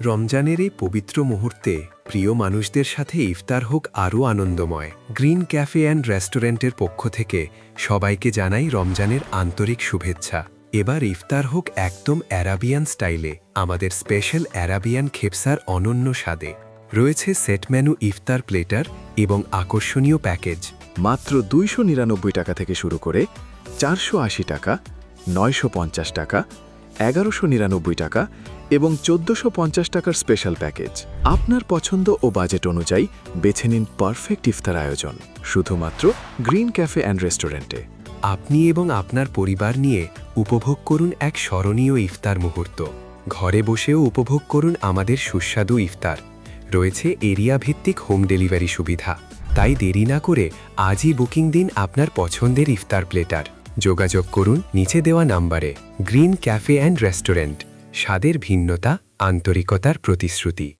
রমজানের এই পবিত্র মুহূর্তে প্রিয় মানুষদের সাথে ইফতার হোক আরও আনন্দময়। গ্রিন ক্যাফে অ্যান্ড রেস্টুরেন্টের পক্ষ থেকে সবাইকে জানাই রমজানের আন্তরিক শুভেচ্ছা। এবার ইফতার হোক একদম অ্যারাবিয়ান স্টাইলে, আমাদের স্পেশাল অ্যারাবিয়ান খেপসার অনন্য স্বাদে। রয়েছে সেট মেনু ইফতার প্লেটার এবং আকর্ষণীয় প্যাকেজ। মাত্র 299 টাকা থেকে শুরু করে 480 টাকা, 950 টাকা, 1199 টাকা এবং 1450 টাকার স্পেশাল প্যাকেজ। আপনার পছন্দ ও বাজেট অনুযায়ী বেছে নিন পারফেক্ট ইফতার আয়োজন শুধুমাত্র গ্রিন ক্যাফে অ্যান্ড রেস্টুরেন্টে। আপনি এবং আপনার পরিবার নিয়ে উপভোগ করুন এক স্মরণীয় ইফতার মুহূর্ত। ঘরে বসেও উপভোগ করুন আমাদের সুস্বাদু ইফতার। রয়েছে এরিয়া ভিত্তিক হোম ডেলিভারি সুবিধা, তাই দেরি না করে আজই বুকিং দিন আপনার পছন্দের ইফতার প্লেটার। যোগাযোগ করুন নিচে দেওয়া নাম্বারে। গ্রিন ক্যাফে অ্যান্ড রেস্টুরেন্ট, স্বাদের ভিন্নতা, আন্তরিকতার প্রতিশ্রুতি।